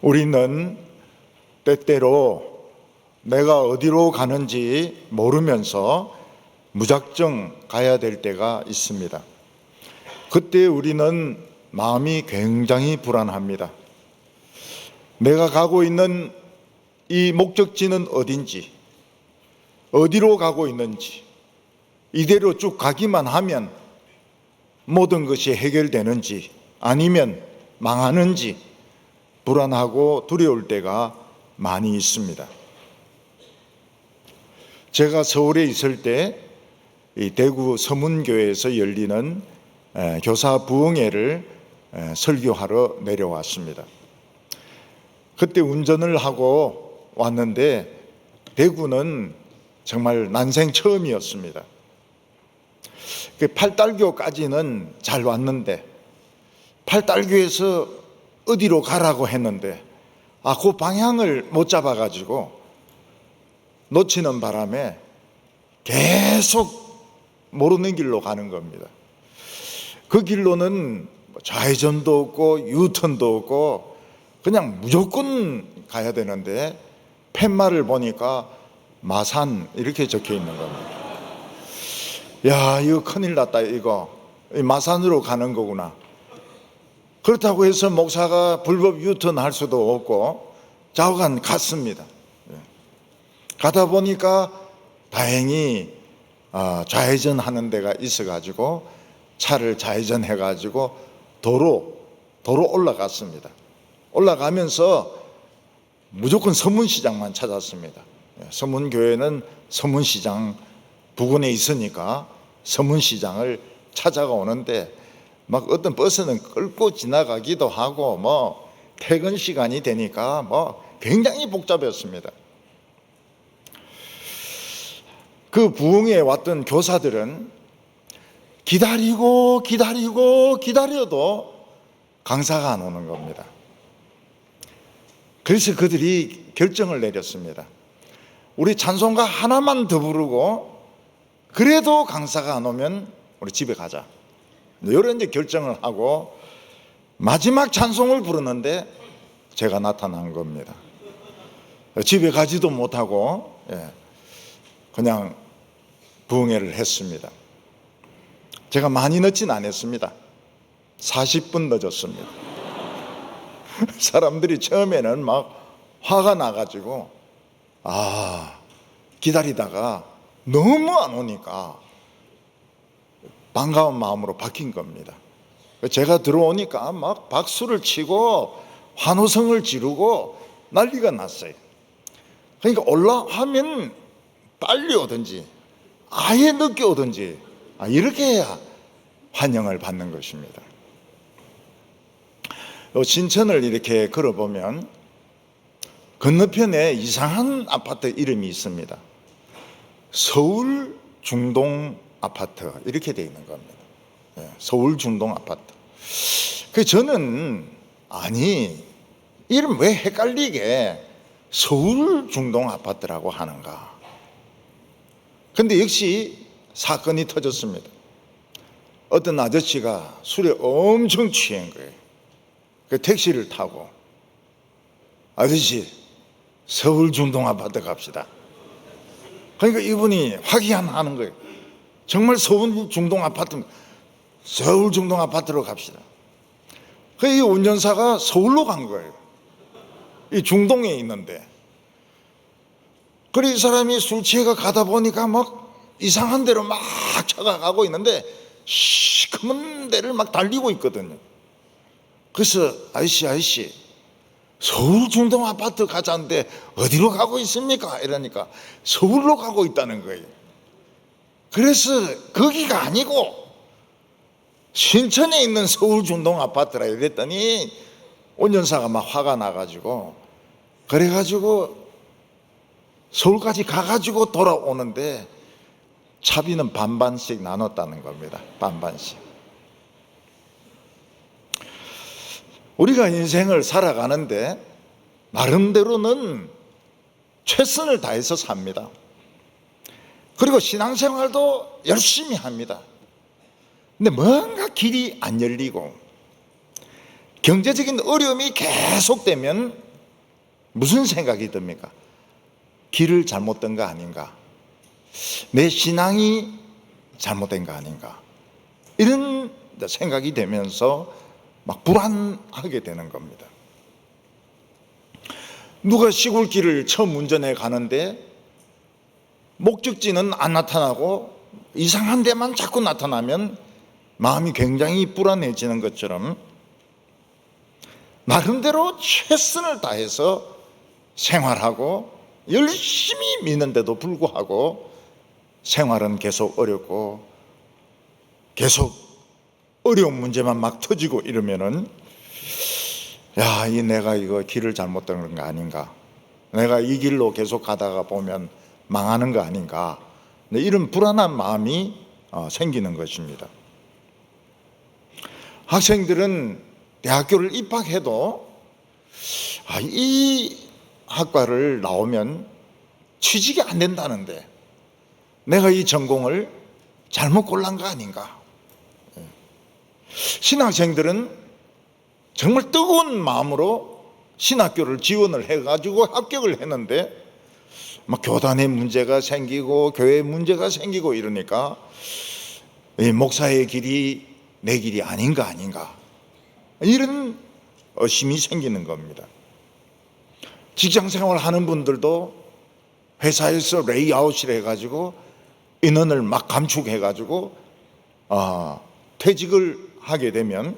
우리는 때때로 내가 어디로 가는지 모르면서 무작정 가야 될 때가 있습니다. 그때 우리는 마음이 굉장히 불안합니다. 내가 가고 있는 이 목적지는 어딘지, 어디로 가고 있는지, 이대로 쭉 가기만 하면 모든 것이 해결되는지 아니면 망하는지 불안하고 두려울 때가 많이 있습니다. 제가 서울에 있을 때 이 대구 서문교회에서 열리는 교사 부흥회를 설교하러 내려왔습니다. 그때 운전을 하고 왔는데 대구는 정말 난생 처음이었습니다. 팔달교까지는 잘 왔는데 팔달교에서 어디로 가라고 했는데 그 방향을 못 잡아가지고 놓치는 바람에 계속 모르는 길로 가는 겁니다. 그 길로는 좌회전도 없고 유턴도 없고 그냥 무조건 가야 되는데 팻말을 보니까 마산 이렇게 적혀 있는 겁니다. 야, 이거 큰일 났다. 이거 마산으로 가는 거구나. 그렇다고 해서 목사가 불법 유턴할 수도 없고 좌우간 갔습니다. 가다 보니까 다행히 좌회전 하는 데가 있어가지고 차를 좌회전해가지고 도로 올라갔습니다. 올라가면서 무조건 서문시장만 찾았습니다. 서문교회는 서문시장 부근에 있으니까 서문시장을 찾아가 오는데 막 어떤 버스는 끌고 지나가기도 하고 뭐 퇴근 시간이 되니까 뭐 굉장히 복잡했습니다. 그 부흥회에 왔던 교사들은 기다려도 강사가 안 오는 겁니다. 그래서 그들이 결정을 내렸습니다. 우리 찬송가 하나만 더 부르고 그래도 강사가 안 오면 우리 집에 가자. 이런 이제 결정을 하고 마지막 찬송을 부르는데 제가 나타난 겁니다. 집에 가지도 못하고 그냥 부흥회를 했습니다. 제가 많이 늦진 않았습니다. 40분 늦었습니다. 사람들이 처음에는 막 화가 나가지고 기다리다가 너무 안 오니까 반가운 마음으로 바뀐 겁니다. 제가 들어오니까 막 박수를 치고 환호성을 지르고 난리가 났어요. 그러니까 올라가면 빨리 오든지 아예 늦게 오든지 이렇게 해야 환영을 받는 것입니다. 신천을 이렇게 걸어보면 건너편에 이상한 아파트 이름이 있습니다. 서울 중동 아파트 이렇게 되어 있는 겁니다. 서울 중동 아파트. 그래서 저는 이름 왜 헷갈리게 서울 중동 아파트라고 하는가. 근데 역시 사건이 터졌습니다. 어떤 아저씨가 술에 엄청 취한 거예요. 그 택시를 타고 아저씨 서울 중동 아파트 갑시다. 그러니까 이분이 확인하는 거예요. 정말 서울 중동 아파트입니다. 서울 중동 아파트로 갑시다. 이 운전사가 서울로 간 거예요. 이 중동에 있는데. 그래 이 사람이 술 취해가 가다 보니까 막 이상한 데로 막 차가 가고 있는데 시커먼 데를 막 달리고 있거든요. 그래서 아저씨 서울 중동 아파트 가자는데 어디로 가고 있습니까? 이러니까 서울로 가고 있다는 거예요. 그래서 거기가 아니고 신천에 있는 서울 중동 아파트라 이랬더니 운전사가 막 화가 나가지고 그래가지고 서울까지 가가지고 돌아오는데 차비는 반반씩 나눴다는 겁니다. 반반씩. 우리가 인생을 살아가는데 나름대로는 최선을 다해서 삽니다. 그리고 신앙생활도 열심히 합니다. 근데 뭔가 길이 안 열리고 경제적인 어려움이 계속되면 무슨 생각이 듭니까? 길을 잘못 든 거 아닌가? 내 신앙이 잘못된 거 아닌가? 이런 생각이 되면서 막 불안하게 되는 겁니다. 누가 시골길을 처음 운전해 가는데 목적지는 안 나타나고 이상한 데만 자꾸 나타나면 마음이 굉장히 불안해지는 것처럼 나름대로 최선을 다해서 생활하고 열심히 믿는데도 불구하고 생활은 계속 어렵고 계속 어려운 문제만 막 터지고 이러면은 야, 내가 이거 길을 잘못 든 거 아닌가? 내가 이 길로 계속 가다가 보면 망하는 거 아닌가? 이런 불안한 마음이 생기는 것입니다. 학생들은 대학교를 입학해도 이 학과를 나오면 취직이 안 된다는데 내가 이 전공을 잘못 골란 거 아닌가? 신학생들은 정말 뜨거운 마음으로 신학교를 지원을 해가지고 합격을 했는데 막 교단에 문제가 생기고 교회에 문제가 생기고 이러니까 이 목사의 길이 내 길이 아닌가 이런 의심이 생기는 겁니다. 직장생활 하는 분들도 회사에서 레이아웃을 해가지고 인원을 막 감축해가지고 퇴직을 하게 되면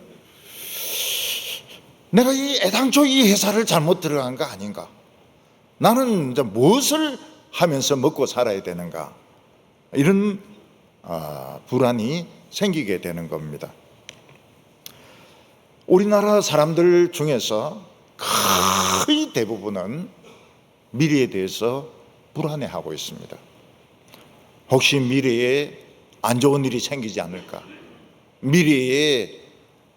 내가 애당초 이 회사를 잘못 들어간 거 아닌가? 나는 이제 무엇을 하면서 먹고 살아야 되는가? 이런 불안이 생기게 되는 겁니다. 우리나라 사람들 중에서 거의 대부분은 미래에 대해서 불안해하고 있습니다. 혹시 미래에 안 좋은 일이 생기지 않을까? 미래에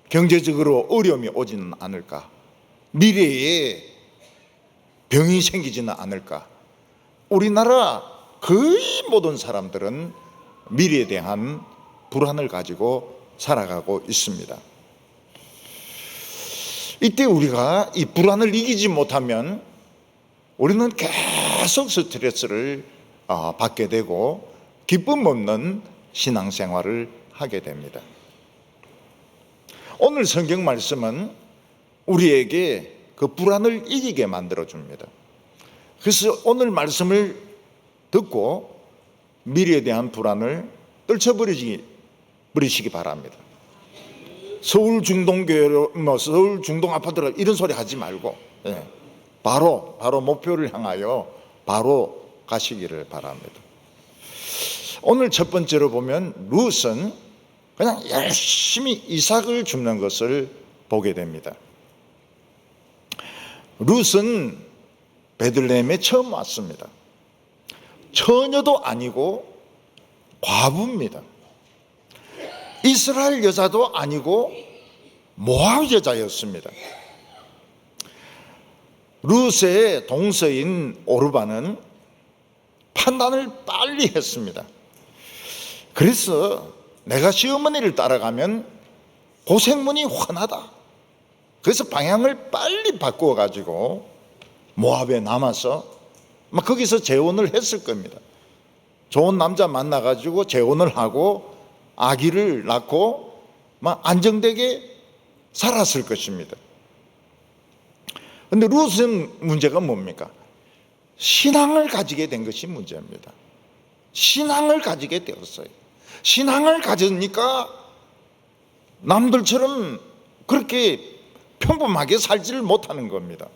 경제적으로 어려움이 오지는 않을까? 미래에 병이 생기지는 않을까? 우리나라 거의 모든 사람들은 미래에 대한 불안을 가지고 살아가고 있습니다. 이때 우리가 이 불안을 이기지 못하면 우리는 계속 스트레스를 받게 되고 기쁨 없는 신앙생활을 하게 됩니다. 오늘 성경 말씀은 우리에게 그 불안을 이기게 만들어줍니다. 그래서 오늘 말씀을 듣고 미래에 대한 불안을 떨쳐버리시기 바랍니다. 서울 중동교회로 서울 중동 아파트로 이런 소리 하지 말고 바로 목표를 향하여 바로 가시기를 바랍니다. 오늘 첫 번째로 보면 룻은 그냥 열심히 이삭을 줍는 것을 보게 됩니다. 룻은 베들레헴에 처음 왔습니다. 처녀도 아니고 과부입니다. 이스라엘 여자도 아니고 모압 여자였습니다. 룻의 동서인 오르바는 판단을 빨리 했습니다. 그래서 내가 시어머니를 따라가면 고생문이 훤하다. 그래서 방향을 빨리 바꾸어 가지고 모압에 남아서 막 거기서 재혼을 했을 겁니다. 좋은 남자 만나 가지고 재혼을 하고 아기를 낳고 막 안정되게 살았을 것입니다. 그런데 룻은 문제가 뭡니까? 신앙을 가지게 된 것이 문제입니다. 신앙을 가지게 되었어요. 신앙을 가졌으니까 남들처럼 그렇게 평범하게 살지를 못하는 겁니다.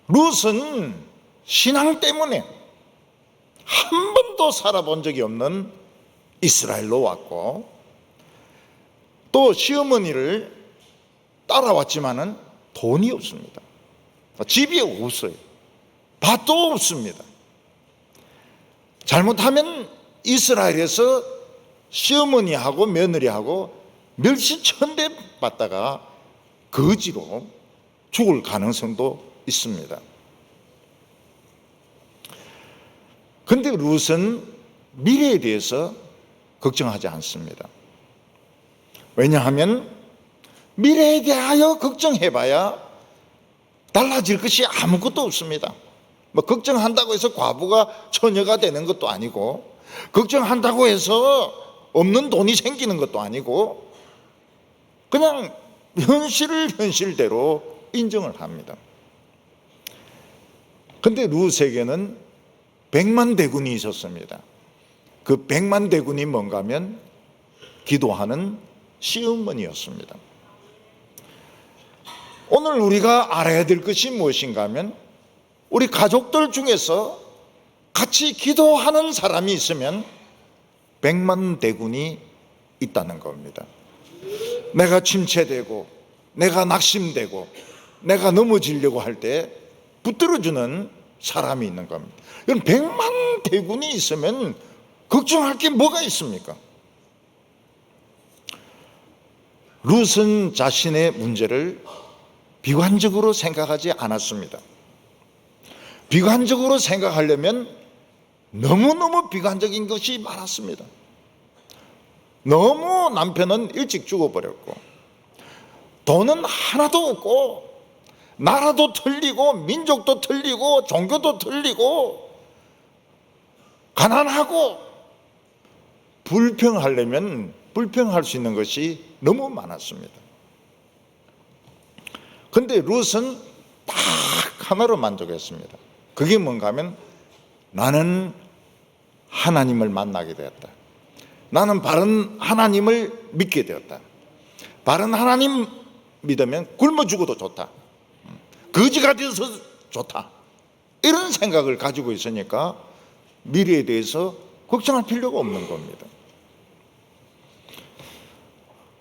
룻은 신앙 때문에 한 번도 살아본 적이 없는 이스라엘로 왔고 또 시어머니를 따라왔지만은 돈이 없습니다. 집이 없어요. 밭도 없습니다. 잘못하면 이스라엘에서 시어머니하고 며느리하고 멸시천대 받다가 거지로 죽을 가능성도 있습니다. 그런데 룻은 미래에 대해서 걱정하지 않습니다. 왜냐하면 미래에 대하여 걱정해봐야 달라질 것이 아무것도 없습니다. 뭐 걱정한다고 해서 과부가 처녀가 되는 것도 아니고, 걱정한다고 해서 없는 돈이 생기는 것도 아니고, 그냥 현실을 현실대로 인정을 합니다. 근데 룻에게는 100만 대군이 있었습니다. 그 100만 대군이 뭔가 하면 기도하는 시어머니였습니다. 오늘 우리가 알아야 될 것이 무엇인가 하면, 우리 가족들 중에서 같이 기도하는 사람이 있으면 100만 대군이 있다는 겁니다. 내가 침체되고 내가 낙심되고 내가 넘어지려고 할 때 붙들어주는 사람이 있는 겁니다. 100만 대군이 있으면 걱정할 게 뭐가 있습니까? 룻은 자신의 문제를 비관적으로 생각하지 않았습니다. 비관적으로 생각하려면 너무너무 비관적인 것이 많았습니다. 너무 남편은 일찍 죽어버렸고, 돈은 하나도 없고, 나라도 틀리고, 민족도 틀리고, 종교도 틀리고, 가난하고, 불평하려면 불평할 수 있는 것이 너무 많았습니다. 근데 룻은 딱 하나로 만족했습니다. 그게 뭔가 하면, 나는 하나님을 만나게 되었다. 나는 바른 하나님을 믿게 되었다. 바른 하나님 믿으면 굶어 죽어도 좋다. 거지가 되어서 좋다. 이런 생각을 가지고 있으니까 미래에 대해서 걱정할 필요가 없는 겁니다.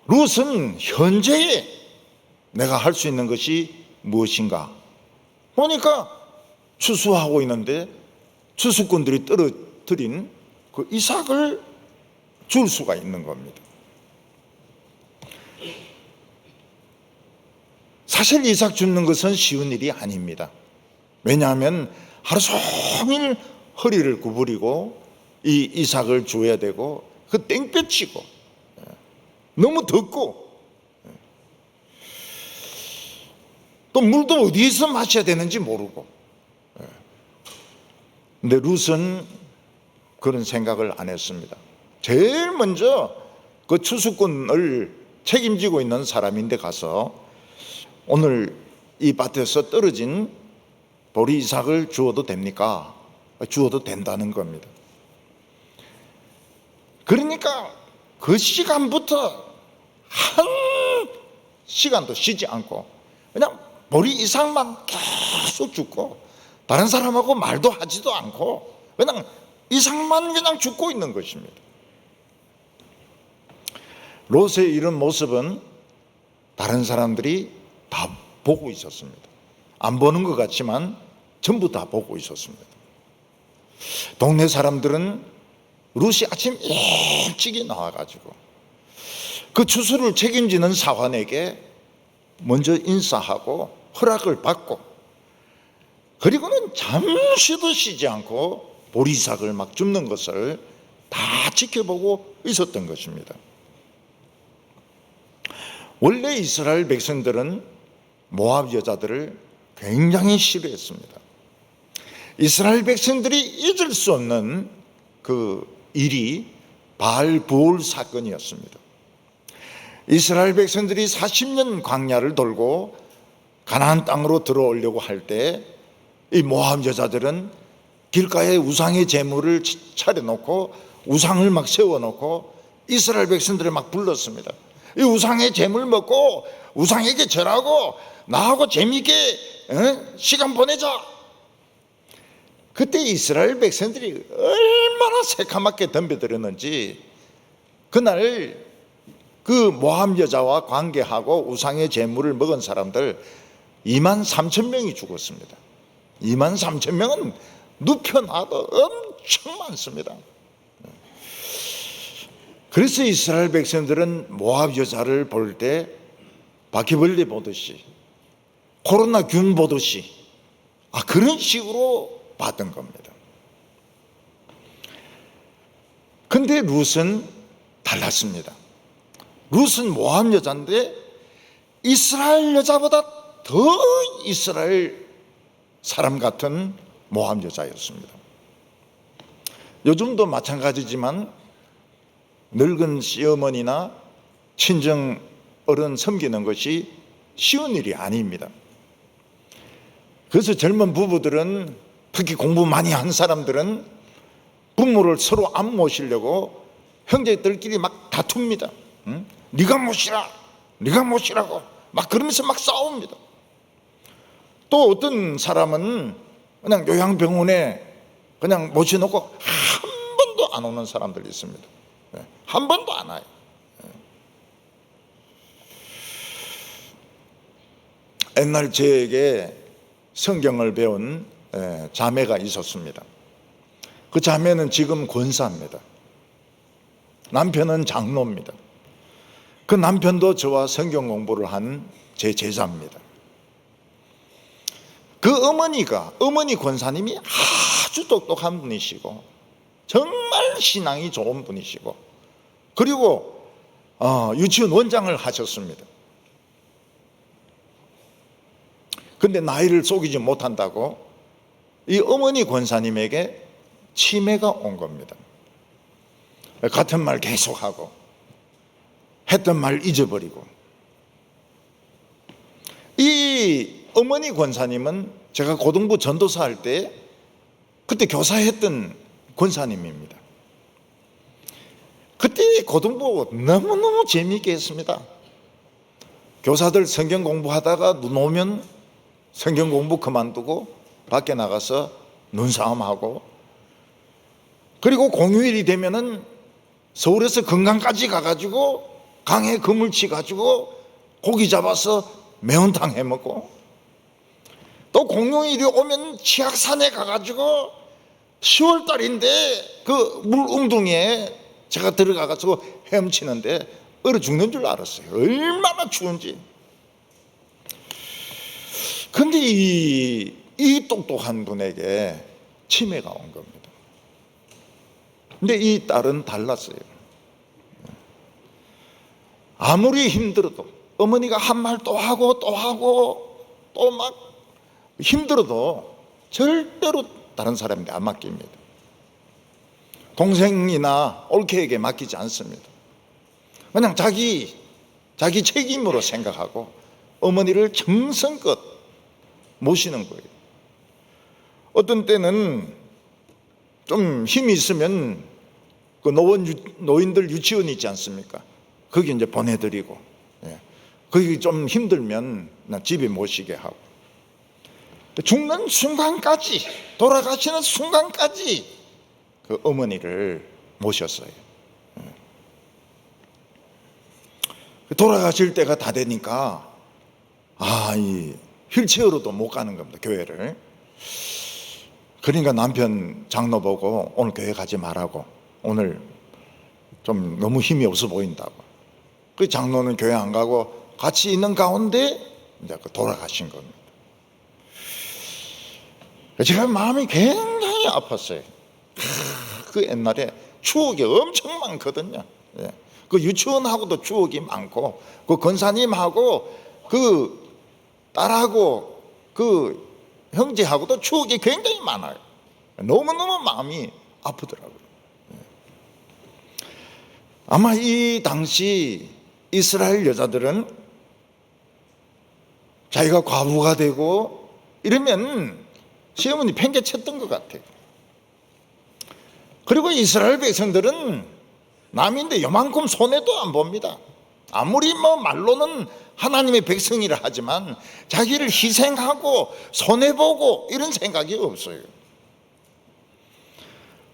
룻은 현재에 내가 할 수 있는 것이 무엇인가 보니까, 추수하고 있는데 추수꾼들이 떨어뜨린 그 이삭을 줄 수가 있는 겁니다. 사실 이삭 줍는 것은 쉬운 일이 아닙니다. 왜냐하면 하루 종일 허리를 구부리고 이 이삭을 줘야 되고, 그 땡볕이고 너무 덥고, 또 물도 어디에서 마셔야 되는지 모르고. 근데 룻은 그런 생각을 안 했습니다. 제일 먼저 그 추수꾼을 책임지고 있는 사람인데 가서, 오늘 이 밭에서 떨어진 보리 이삭을 주어도 됩니까? 주어도 된다는 겁니다. 그러니까 그 시간부터 한 시간도 쉬지 않고 그냥 보리 이삭만 계속 줍고, 다른 사람하고 말도 하지도 않고 그냥 이삭만 그냥 줍고 있는 것입니다. 롯의 이런 모습은 다른 사람들이 다 보고 있었습니다. 안 보는 것 같지만 전부 다 보고 있었습니다. 동네 사람들은 롯이 아침 일찍이 나와가지고 그 추수를 책임지는 사환에게 먼저 인사하고 허락을 받고, 그리고는 잠시도 쉬지 않고 보리삭을 막 줍는 것을 다 지켜보고 있었던 것입니다. 원래 이스라엘 백성들은 모압 여자들을 굉장히 싫어했습니다. 이스라엘 백성들이 잊을 수 없는 그 일이 바알브올 사건이었습니다. 이스라엘 백성들이 40년 광야를 돌고 가나안 땅으로 들어오려고 할 때, 이 모압 여자들은 길가에 우상의 제물을 차려놓고 우상을 막 세워놓고 이스라엘 백성들을 막 불렀습니다. 이 우상의 제물 먹고 우상에게 절하고 나하고 재미있게 시간 보내자. 그때 이스라엘 백성들이 얼마나 새카맣게 덤벼들었는지, 그날 그 모압 여자와 관계하고 우상의 제물을 먹은 사람들 23,000명이 죽었습니다. 23,000명은 눕혀놔도 엄청 많습니다. 그래서 이스라엘 백성들은 모압 여자를 볼 때 바퀴벌레 보듯이, 코로나균 보듯이 그런 식으로 봤던 겁니다. 근데 룻은 달랐습니다. 룻은 모압 여자인데 이스라엘 여자보다 더 이스라엘 사람 같은 모함 여자였습니다. 요즘도 마찬가지지만 늙은 시어머니나 친정 어른 섬기는 것이 쉬운 일이 아닙니다. 그래서 젊은 부부들은, 특히 공부 많이 한 사람들은 부모를 서로 안 모시려고 형제들끼리 막 다툽니다. 응? 네가 모시라, 네가 모시라고 막 그러면서 막 싸웁니다. 또 어떤 사람은 그냥 요양병원에 그냥 모셔놓고 한 번도 안 오는 사람들이 있습니다. 한 번도 안 와요. 옛날 저에게 성경을 배운 자매가 있었습니다. 그 자매는 지금 권사입니다. 남편은 장로입니다. 그 남편도 저와 성경 공부를 한 제 제자입니다. 그 어머니 권사님이 아주 똑똑한 분이시고 정말 신앙이 좋은 분이시고, 그리고 유치원 원장을 하셨습니다. 근데 나이를 속이지 못한다고 이 어머니 권사님에게 치매가 온 겁니다. 같은 말 계속하고 했던 말 잊어버리고. 이 어머니 권사님은 제가 고등부 전도사 할 때 그때 교사했던 권사님입니다. 그때 고등부 너무너무 재미있게 했습니다. 교사들 성경 공부하다가 눈 오면 성경 공부 그만두고 밖에 나가서 눈싸움하고, 그리고 공휴일이 되면은 서울에서 건강까지 가가지고 강에 그물 치가지고 고기 잡아서 매운탕 해먹고, 또 공휴일이 오면 치악산에 가가지고 10월달인데 그 물웅둥이에 제가 들어가서 헤엄치는데 얼어 죽는 줄 알았어요. 얼마나 추운지. 근데 이 똑똑한 분에게 치매가 온 겁니다. 근데 이 딸은 달랐어요. 아무리 힘들어도, 어머니가 한 말 또 하고 또 하고 또 막 힘들어도 절대로 다른 사람에게 안 맡깁니다. 동생이나 올케에게 맡기지 않습니다. 그냥 자기 책임으로 생각하고 어머니를 정성껏 모시는 거예요. 어떤 때는 좀 힘이 있으면 그 노인들 유치원 있지 않습니까? 거기 이제 보내드리고, 거기 좀 힘들면 나 집에 모시게 하고, 죽는 순간까지, 돌아가시는 순간까지 그 어머니를 모셨어요. 돌아가실 때가 다 되니까 이 휠체어로도 못 가는 겁니다, 교회를. 그러니까 남편 장로 보고 오늘 교회 가지 말라고, 오늘 좀 너무 힘이 없어 보인다고. 그 장로는 교회 안 가고 같이 있는 가운데 이제 돌아가신 겁니다. 제가 마음이 굉장히 아팠어요. 그 옛날에 추억이 엄청 많거든요. 그 유치원하고도 추억이 많고, 그 권사님하고 그 딸하고 그 형제하고도 추억이 굉장히 많아요. 너무너무 마음이 아프더라고요. 아마 이 당시 이스라엘 여자들은 자기가 과부가 되고 이러면 시어머니 팽개쳤던 것 같아요. 그리고 이스라엘 백성들은 남인데 요만큼 손해도 안 봅니다. 아무리 말로는 하나님의 백성이라 하지만 자기를 희생하고 손해보고 이런 생각이 없어요.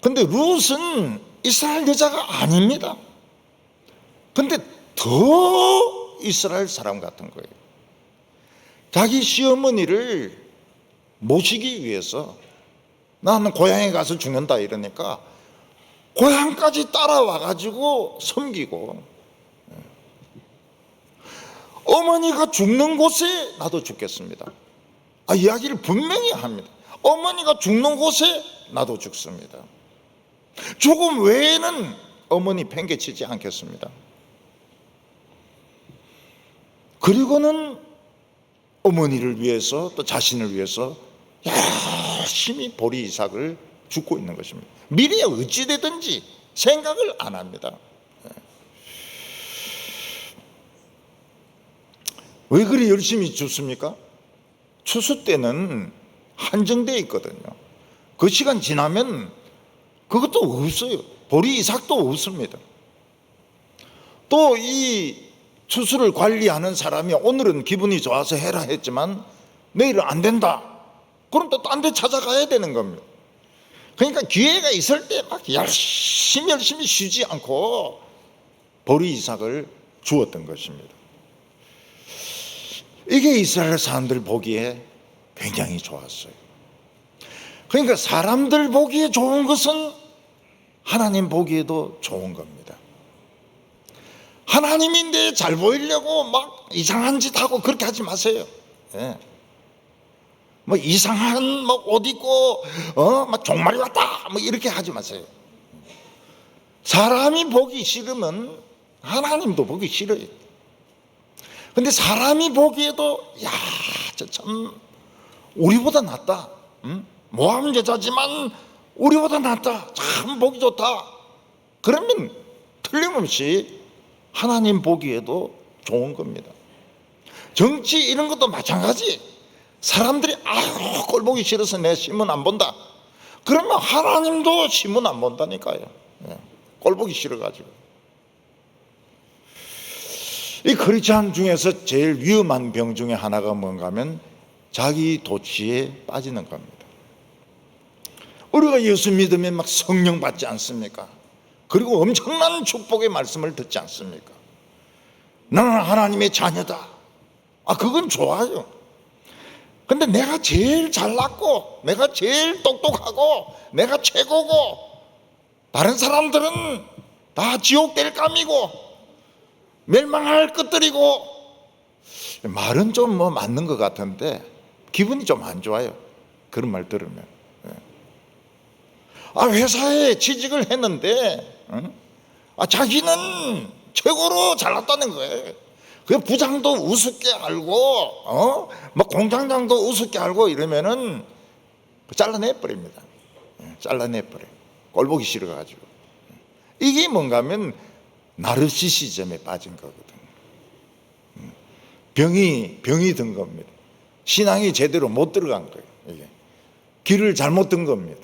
근데 룻은 이스라엘 여자가 아닙니다. 근데 더 이스라엘 사람 같은 거예요. 자기 시어머니를 모시기 위해서 나는 고향에 가서 죽는다 이러니까 고향까지 따라와 가지고 섬기고, 어머니가 죽는 곳에 나도 죽겠습니다. 이야기를 분명히 합니다. 어머니가 죽는 곳에 나도 죽습니다. 죽음 외에는 어머니 팽개치지 않겠습니다. 그리고는 어머니를 위해서 또 자신을 위해서 열심히 보리 이삭을 줍고 있는 것입니다. 미래에 어찌 되든지 생각을 안 합니다. 왜 그리 열심히 줍습니까? 추수 때는 한정되어 있거든요. 그 시간 지나면 그것도 없어요. 보리 이삭도 없습니다. 또 이 추수를 관리하는 사람이 오늘은 기분이 좋아서 해라 했지만 내일은 안 된다. 그럼 또 딴 데 찾아가야 되는 겁니다. 그러니까 기회가 있을 때 막 열심히 쉬지 않고 보리 이삭을 주었던 것입니다. 이게 이스라엘 사람들 보기에 굉장히 좋았어요. 그러니까 사람들 보기에 좋은 것은 하나님 보기에도 좋은 겁니다. 하나님인데 잘 보이려고 막 이상한 짓 하고 그렇게 하지 마세요. 예. 뭐 이상한 뭐 옷 입고 막 종말이 왔다 뭐 이렇게 하지 마세요. 사람이 보기 싫으면 하나님도 보기 싫어요. 근데 사람이 보기에도 야, 저 참 우리보다 낫다. 모함 제자지만 우리보다 낫다. 참 보기 좋다. 그러면 틀림없이 하나님 보기에도 좋은 겁니다. 정치 이런 것도 마찬가지. 사람들이 아유 꼴보기 싫어서 내 신문 안 본다. 그러면 하나님도 신문 안 본다니까요. 꼴보기 싫어가지고. 이 크리스찬 중에서 제일 위험한 병 중에 하나가 뭔가 하면 자기 도취에 빠지는 겁니다. 우리가 예수 믿으면 막 성령 받지 않습니까? 그리고 엄청난 축복의 말씀을 듣지 않습니까? 나는 하나님의 자녀다. 그건 좋아요. 근데 내가 제일 잘났고 내가 제일 똑똑하고 내가 최고고 다른 사람들은 다 지옥 될 감이고 멸망할 것들이고, 말은 좀 뭐 맞는 것 같은데 기분이 좀 안 좋아요. 그런 말 들으면. 회사에 취직을 했는데 자기는 최고로 잘났다는 거예요. 그 부장도 우습게 알고 막 공장장도 우습게 알고 이러면은 잘라내 버립니다. 잘라내 버려요. 꼴보기 싫어가지고. 이게 뭔가 하면 나르시시즘에 빠진 거거든요. 병이 든 겁니다. 신앙이 제대로 못 들어간 거예요. 이게 길을 잘못 든 겁니다.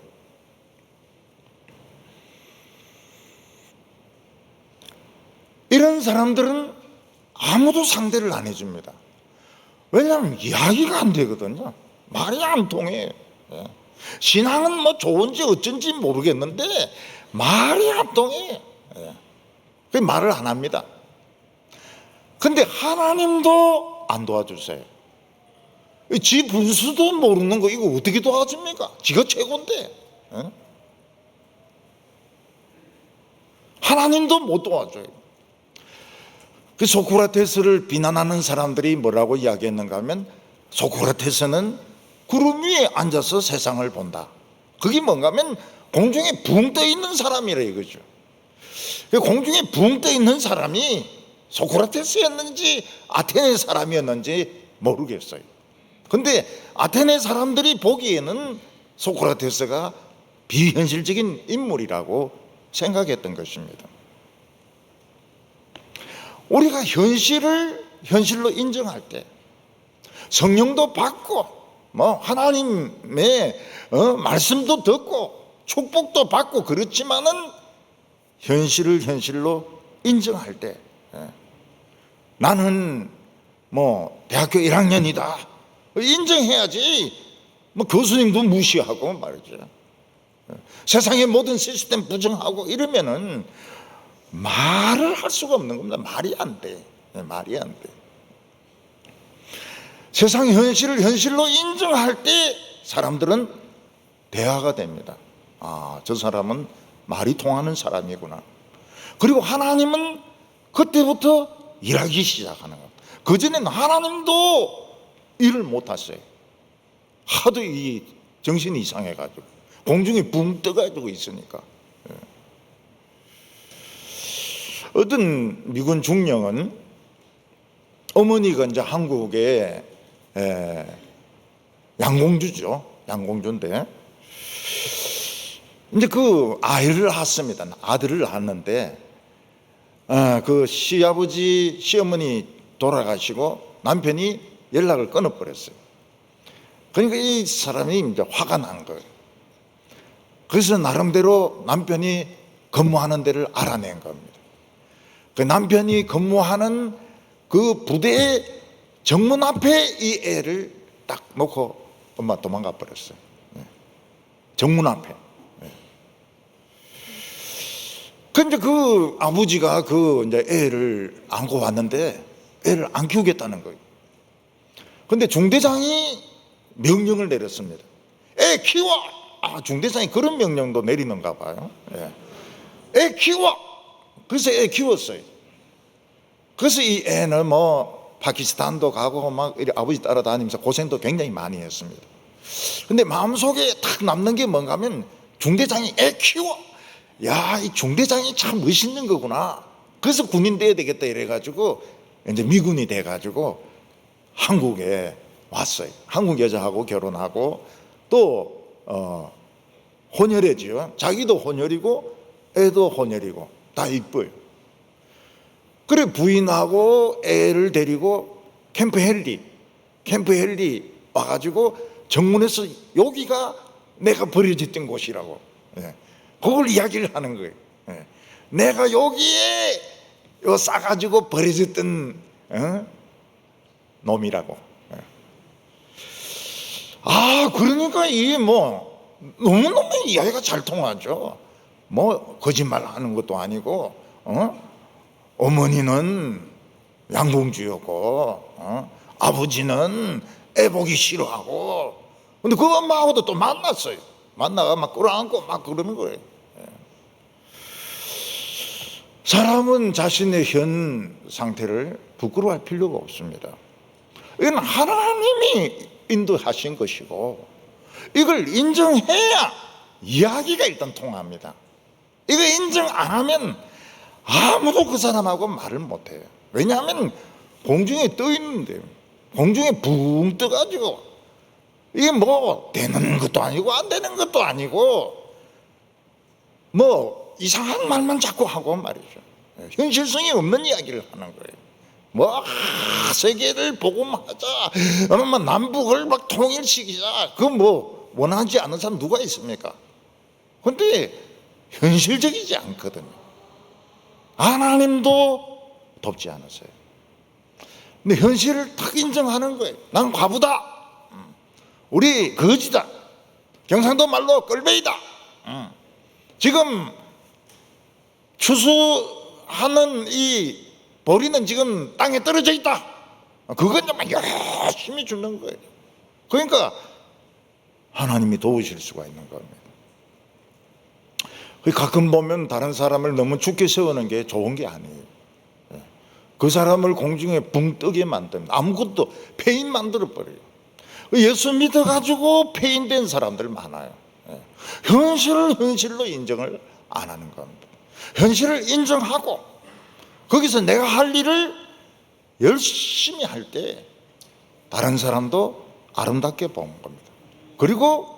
이런 사람들은 아무도 상대를 안 해줍니다. 왜냐하면 이야기가 안 되거든요. 말이 안 통해요. 신앙은 뭐 좋은지 어쩐지 모르겠는데 말이 안 통해요. 그 말을 안 합니다. 근데 하나님도 안 도와주세요. 지 분수도 모르는 거 이거 어떻게 도와줍니까? 지가 최고인데. 하나님도 못 도와줘요. 그 소크라테스를 비난하는 사람들이 뭐라고 이야기했는가 하면 소크라테스는 구름 위에 앉아서 세상을 본다. 그게 뭔가 하면 공중에 붕 떠 있는 사람이라 이거죠. 공중에 붕 떠 있는 사람이 소크라테스였는지 아테네 사람이었는지 모르겠어요. 근데 아테네 사람들이 보기에는 소크라테스가 비현실적인 인물이라고 생각했던 것입니다. 우리가 현실로 인정할 때 성령도 받고 뭐 하나님의 말씀도 듣고 축복도 받고 그렇지만은 현실로 인정할 때 나는 뭐 대학교 1학년이다 인정해야지. 뭐 교수님도 무시하고 말이죠. 세상의 모든 시스템 부정하고 이러면은 말을 할 수가 없는 겁니다. 말이 안 돼. 말이 안 돼. 세상 현실을 현실로 인정할 때 사람들은 대화가 됩니다. 저 사람은 말이 통하는 사람이구나. 그리고 하나님은 그때부터 일하기 시작하는 겁니다. 그전에는 하나님도 일을 못 하세요. 하도 이 정신이 이상해가지고 공중에 붕 떠가지고 있으니까. 어떤 미군 중령은 어머니가 이제 한국에 양공주죠. 양공주인데 이제 그 아이를 낳았습니다. 아들을 낳았는데 그 시아버지 시어머니 돌아가시고 남편이 연락을 끊어버렸어요. 그러니까 이 사람이 이제 화가 난 거예요. 그래서 나름대로 남편이 근무하는 데를 알아낸 겁니다. 그 남편이 근무하는 그 부대의 정문 앞에 이 애를 딱 놓고 엄마 도망가 버렸어요. 정문 앞에. 근데 그 아버지가 그 이제 애를 안고 왔는데 애를 안 키우겠다는 거예요. 근데 중대장이 명령을 내렸습니다. 애 키워! 중대장이 그런 명령도 내리는가 봐요. 애 키워! 그래서 애 키웠어요. 그래서 이 애는 뭐 파키스탄도 가고 막 아버지 따라다니면서 고생도 굉장히 많이 했습니다. 근데 마음속에 딱 남는 게 뭔가 하면 중대장이 애 키워! 야, 이 중대장이 참 멋있는 거구나. 그래서 군인 돼야 되겠다 이래가지고 이제 미군이 돼가지고 한국에 왔어요. 한국 여자하고 결혼하고 또 혼혈이죠. 자기도 혼혈이고 애도 혼혈이고 다 이뻐요. 그래 부인하고 애를 데리고 캠프 헨리 와가지고 정문에서 여기가 내가 버려졌던 곳이라고 그걸 이야기를 하는 거예요. 내가 여기에 싸가지고 버려졌던 놈이라고. 그러니까 이게 뭐 너무너무 이야기가 잘 통하죠. 뭐 거짓말 하는 것도 아니고 어머니는 양공주였고 아버지는 애 보기 싫어하고 근데 그 엄마하고도 또 만났어요. 만나가 막 끌어안고 막 그러는 거예요. 사람은 자신의 현 상태를 부끄러워할 필요가 없습니다. 이건 하나님이 인도하신 것이고 이걸 인정해야 이야기가 일단 통합니다. 이거 인정 안 하면 아무도 그 사람하고 말을 못해요. 왜냐하면 공중에 떠 있는데 공중에 붕 떠가지고 이게 뭐 되는 것도 아니고 안 되는 것도 아니고 뭐 이상한 말만 자꾸 하고 말이죠. 현실성이 없는 이야기를 하는 거예요. 뭐 세계를 복음하자, 뭐 남북을 막 통일시키자, 그 뭐 원하지 않는 사람 누가 있습니까? 그런데 현실적이지 않거든요. 하나님도 돕지 않으세요. 근데 현실을 딱 인정하는 거예요. 난 과부다. 우리 거지다. 경상도 말로 껄베이다. 지금 추수하는 이 보리는 지금 땅에 떨어져 있다. 그건 정말 열심히 주는 거예요. 그러니까 하나님이 도우실 수가 있는 겁니다. 가끔 보면 다른 사람을 너무 죽게 세우는 게 좋은 게 아니에요. 그 사람을 공중에 붕 뜨게 만듭니다. 아무것도 폐인 만들어 버려요. 예수 믿어가지고 폐인된 사람들 많아요. 현실을 현실로 인정을 안 하는 겁니다. 현실을 인정하고 거기서 내가 할 일을 열심히 할 때 다른 사람도 아름답게 보는 겁니다. 그리고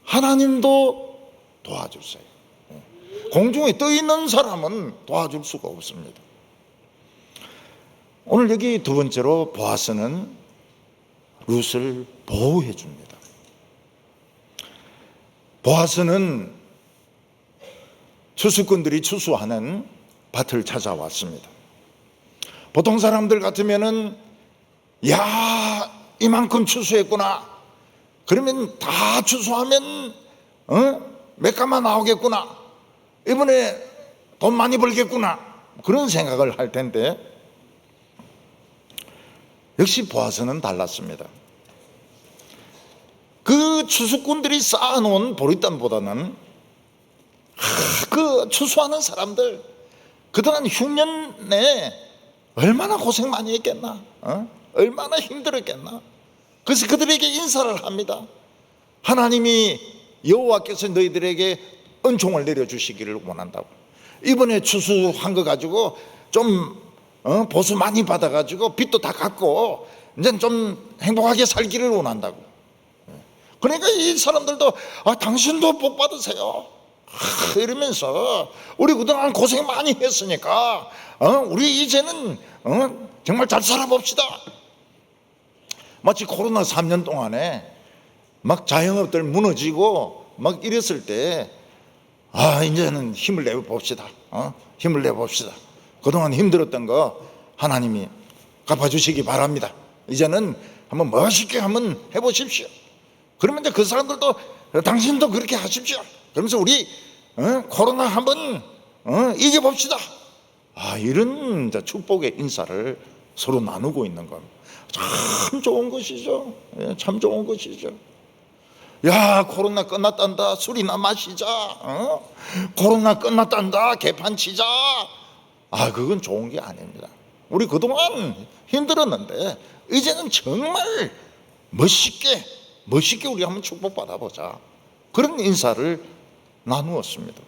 하나님도 도와주세요. 공중에 떠 있는 사람은 도와줄 수가 없습니다. 오늘 여기 두 번째로 보아스는 룻을 보호해 줍니다. 보아스는 추수꾼들이 추수하는 밭을 찾아왔습니다. 보통 사람들 같으면은 야 이만큼 추수했구나. 그러면 다 추수하면 몇 가마 나오겠구나. 이번에 돈 많이 벌겠구나. 그런 생각을 할 텐데 역시 보아스는 달랐습니다. 그 추수꾼들이 쌓아놓은 보리단보다는 그 추수하는 사람들 그동안 흉년 내에 얼마나 고생 많이 했겠나, 얼마나 힘들었겠나. 그래서 그들에게 인사를 합니다. 하나님이 여호와께서 너희들에게 은총을 내려주시기를 원한다고. 이번에 추수한 거 가지고 좀 보수 많이 받아가지고 빚도 다 갚고 이제 좀 행복하게 살기를 원한다고. 그러니까 이 사람들도 당신도 복 받으세요 이러면서 우리 그동안 고생 많이 했으니까 우리 이제는 정말 잘 살아봅시다. 마치 코로나 3년 동안에 막 자영업들 무너지고 막 이랬을 때 이제는 힘을 내봅시다. 힘을 내봅시다. 그동안 힘들었던 거 하나님이 갚아주시기 바랍니다. 이제는 한번 멋있게 한번 해보십시오. 그러면 이제 그 사람들도 당신도 그렇게 하십시오. 그러면서 우리 코로나 한번 이겨봅시다. 이런 이제 축복의 인사를 서로 나누고 있는 겁니다. 참 좋은 것이죠. 참 좋은 것이죠. 야, 코로나 끝났단다. 술이나 마시자. 코로나 끝났단다. 개판 치자. 그건 좋은 게 아닙니다. 우리 그동안 힘들었는데 이제는 정말 멋있게 우리 한번 축복받아 보자. 그런 인사를 나누었습니다.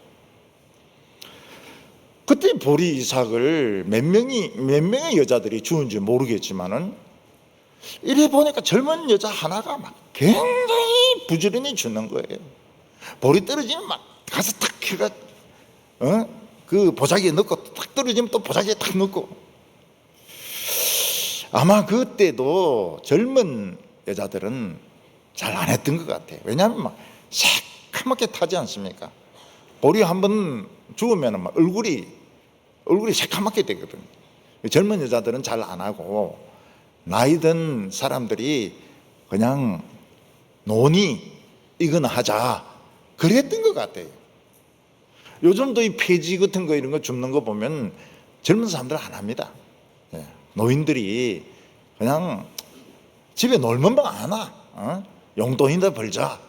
그때 보리 이삭을 몇 명의 여자들이 주는지 모르겠지만은 이래 보니까 젊은 여자 하나가 막 굉장히 부지런히 주는 거예요. 볼이 떨어지면 막 가서 탁 해가 그 보자기에 넣고 탁 떨어지면 또 보자기에 탁 넣고. 아마 그때도 젊은 여자들은 잘 안 했던 것 같아요. 왜냐하면 막 새카맣게 타지 않습니까? 볼이 한번 주우면 막 얼굴이 새카맣게 되거든요. 젊은 여자들은 잘 안 하고 나이 든 사람들이 그냥 논이 이거나 하자 그랬던 것 같아요. 요즘도 이 폐지 같은 거 이런 거 줍는 거 보면 젊은 사람들 안 합니다. 노인들이 그냥 집에 놀면 안 와. 용돈이나 벌자.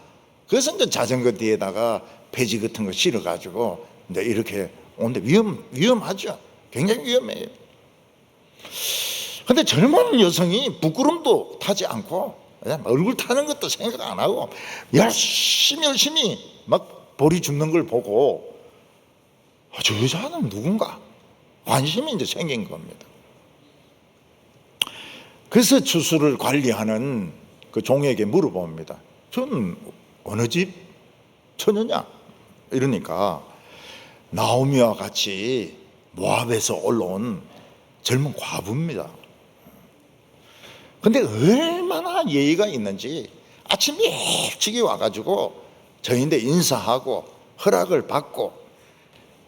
그래서 이제 자전거 뒤에다가 폐지 같은 거 실어가지고 이제 이렇게 오는데 위험하죠. 굉장히 위험해요. 근데 젊은 여성이 부끄럼도 타지 않고 얼굴 타는 것도 생각 안 하고 열심히 막 보리 줍는 걸 보고 저 여자는 누군가 관심이 이제 생긴 겁니다. 그래서 추수를 관리하는 그 종에게 물어봅니다. 전 어느 집 처녀냐? 이러니까 나오미와 같이 모압에서 올라온 젊은 과부입니다. 근데 얼마나 예의가 있는지 아침 일찍이 와가지고 저희한테 인사하고 허락을 받고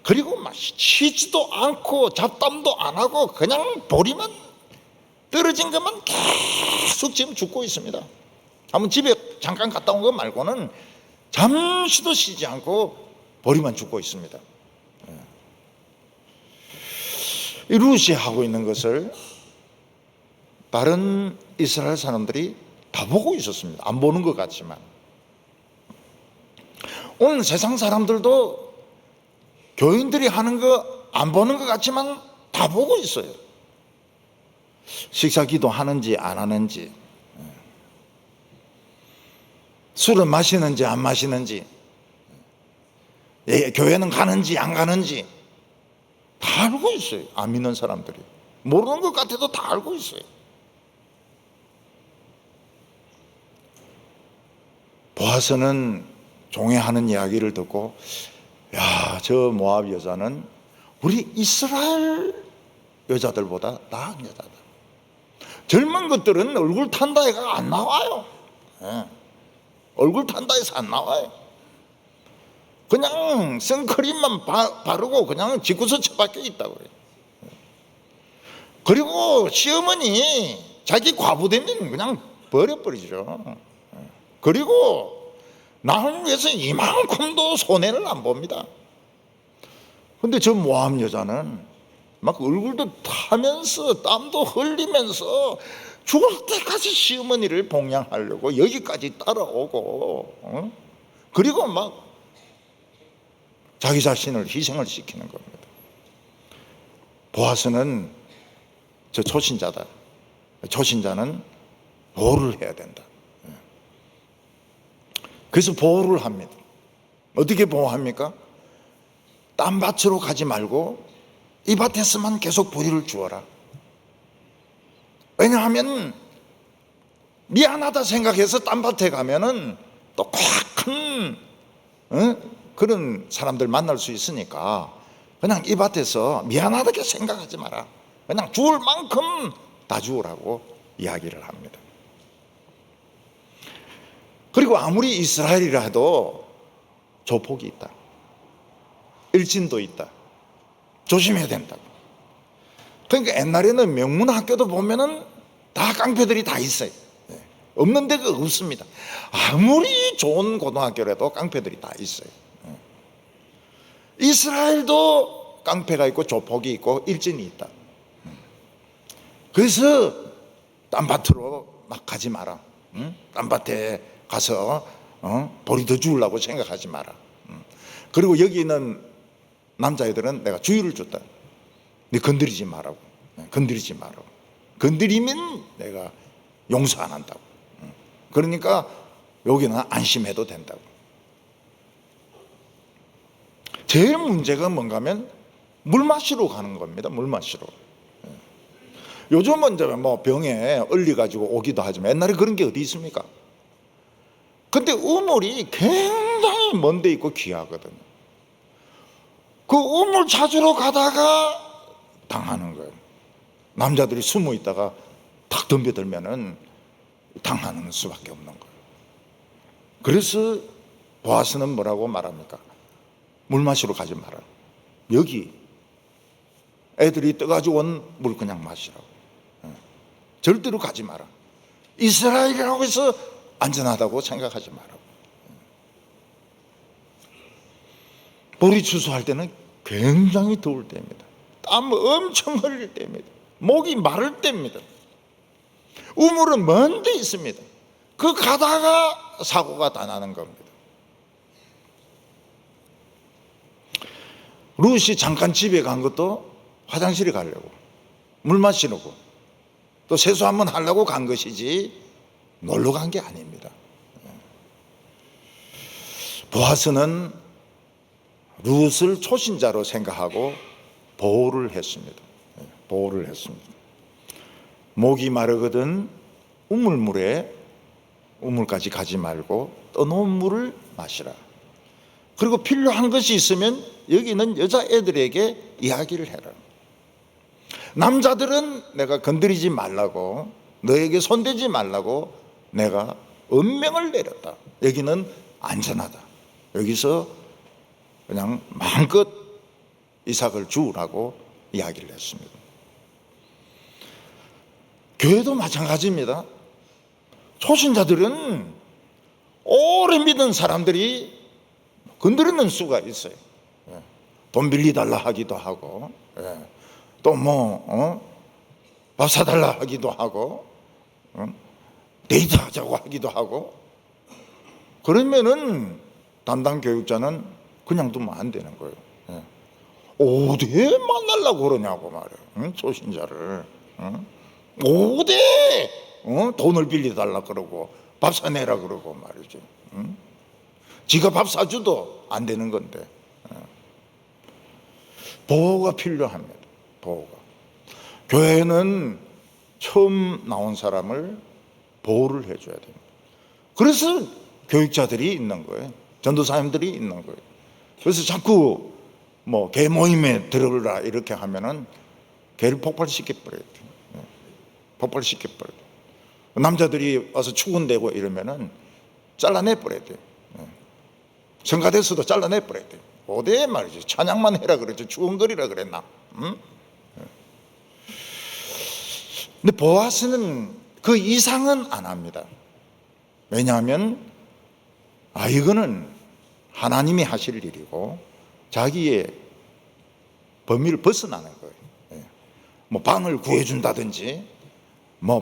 그리고 막 쉬지도 않고 잡담도 안 하고 그냥 보리만 떨어진 것만 계속 지금 줍고 있습니다. 한번 집에 잠깐 갔다 온 것 말고는 잠시도 쉬지 않고 보리만 줍고 있습니다. 이 루시 하고 있는 것을 다른 이스라엘 사람들이 다 보고 있었습니다. 안 보는 것 같지만 오늘 세상 사람들도 교인들이 하는 거 안 보는 것 같지만 다 보고 있어요. 식사기도 하는지 안 하는지, 술은 마시는지 안 마시는지, 교회는 가는지 안 가는지 다 알고 있어요. 안 믿는 사람들이. 모르는 것 같아도 다 알고 있어요. 보아서는 종에 하는 이야기를 듣고 야, 저 모압 여자는 우리 이스라엘 여자들보다 나은 여자다. 젊은 것들은 얼굴 탄다 해가 안 나와요. 얼굴 탄다 해서 안 나와요. 그냥 선크림만 바르고 그냥 집구석 처박혀 있다고 그래요. 그리고 시어머니 자기 과부되면 그냥 버려버리죠. 그리고 나를 위해서 이만큼도 손해를 안 봅니다. 근데 저 모함 여자는 막 얼굴도 타면서 땀도 흘리면서 죽을 때까지 시어머니를 봉양하려고 여기까지 따라오고 그리고 막 자기 자신을 희생을 시키는 겁니다. 보아서는 저 초신자다. 초신자는 보호를 해야 된다. 그래서 보호를 합니다. 어떻게 보호합니까? 딴 밭으로 가지 말고 이 밭에서만 계속 보리를 주어라. 왜냐하면 미안하다 생각해서 딴 밭에 가면은 또 꽉 큰 그런 사람들 만날 수 있으니까 그냥 이 밭에서 미안하다게 생각하지 마라. 그냥 주울 만큼 다 주우라고 이야기를 합니다. 그리고 아무리 이스라엘이라 해도 조폭이 있다, 일진도 있다, 조심해야 된다고. 그러니까 옛날에는 명문 학교도 보면은 다 깡패들이 다 있어요. 없는 데가 없습니다. 아무리 좋은 고등학교라도 깡패들이 다 있어요. 이스라엘도 깡패가 있고 조폭이 있고 일진이 있다. 그래서 딴 밭으로 막 가지 마라. 딴 밭에 가서 보리 더 주우려고 생각하지 마라. 그리고 여기 있는 남자애들은 내가 주의를 줬다. 네 건드리지 말라고. 건드리지 말라고. 건드리면 내가 용서 안 한다고. 그러니까 여기는 안심해도 된다고. 제일 문제가 뭔가 하면 물 마시러 가는 겁니다. 물 마시러. 요즘은 이제 뭐 병에 얼려가지고 오기도 하지만 옛날에 그런 게 어디 있습니까? 근데 우물이 굉장히 먼 데 있고 귀하거든요. 그 우물 찾으러 가다가 당하는 거예요. 남자들이 숨어 있다가 탁 덤벼들면은 당하는 수밖에 없는 거예요. 그래서 보아스는 뭐라고 말합니까? 물 마시러 가지 마라. 여기 애들이 떠가지고 온 물 그냥 마시라고. 절대로 가지 마라. 이스라엘이라고 해서 안전하다고 생각하지 마라. 보리 추수할 때는 굉장히 더울 때입니다. 땀 엄청 흘릴 때입니다. 목이 마를 때입니다. 우물은 먼 데 있습니다. 그 가다가 사고가 다 나는 겁니다. 룻이 잠깐 집에 간 것도 화장실에 가려고, 물 마시려고, 또 세수 한번 하려고 간 것이지 놀러 간 게 아닙니다. 보아스는 룻을 초신자로 생각하고 보호를 했습니다. 보호를 했습니다. 목이 마르거든 우물까지 가지 말고 떠놓은 물을 마시라. 그리고 필요한 것이 있으면 여기 있는 여자애들에게 이야기를 해라. 남자들은 내가 건드리지 말라고, 너에게 손대지 말라고 내가 은명을 내렸다. 여기는 안전하다. 여기서 그냥 마음껏 이삭을 주우라고 이야기를 했습니다. 교회도 마찬가지입니다. 초신자들은 오래 믿은 사람들이 건드리는 수가 있어요. 돈 빌려달라 하기도 하고, 또 밥 사달라 하기도 하고, 데이트하자고 하기도 하고. 그러면은 담당 교육자는 그냥 두면 안 되는 거예요. 어디에 만나려고 그러냐고 말이에요. 초신자를. 어디에 돈을 빌려달라 그러고 밥 사내라 그러고 말이죠. 지가 밥 사줘도 안 되는 건데. 보호가 필요합니다. 보호가. 교회는 처음 나온 사람을 보호를 해줘야 됩니다. 그래서 교육자들이 있는 거예요. 전도사님들이 있는 거예요. 그래서 자꾸 개 모임에 들어오라 이렇게 하면은 개를 폭발시켜버려요. 폭발시켜버려요. 남자들이 와서 축원되고 이러면은 잘라내버려야 돼요. 성가대서도 잘라내버려야 돼요. 어디 말이지, 찬양만 해라 그랬지 축원거리라 그랬나? 근데 보아스는 그 이상은 안 합니다. 왜냐하면 이거는 하나님이 하실 일이고 자기의 범위를 벗어나는 거예요. 방을 구해준다든지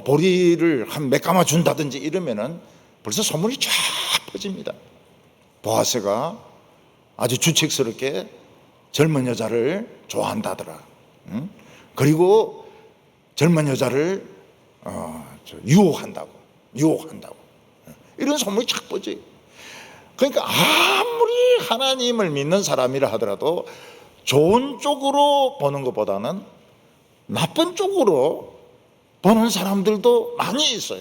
보리를 한 몇 가마 준다든지 이러면은 벌써 소문이 쫙 퍼집니다. 보아스가 아주 주책스럽게 젊은 여자를 좋아한다더라. 그리고 젊은 여자를 유혹한다고 이런 소문이 쫙 퍼져요. 그러니까 아무리 하나님을 믿는 사람이라 하더라도 좋은 쪽으로 보는 것보다는 나쁜 쪽으로 보는 사람들도 많이 있어요.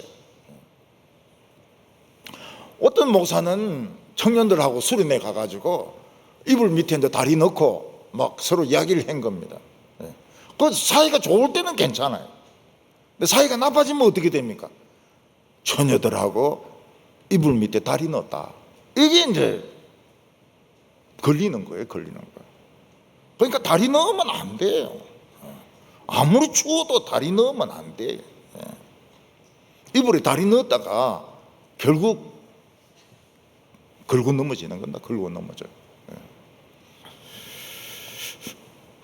어떤 목사는 청년들하고 수련회 가가지고 이불 밑에 이제 다리 넣고 막 서로 이야기를 한 겁니다. 그 사이가 좋을 때는 괜찮아요. 근데 사이가 나빠지면 어떻게 됩니까? 처녀들하고 이불 밑에 다리 넣었다. 이게 이제 걸리는 거예요, 걸리는 거예요. 그러니까 다리 넣으면 안 돼요. 아무리 추워도 다리 넣으면 안 돼요. 이불에 다리 넣었다가 결국 걸고 넘어지는 건다. 걸고 넘어져요.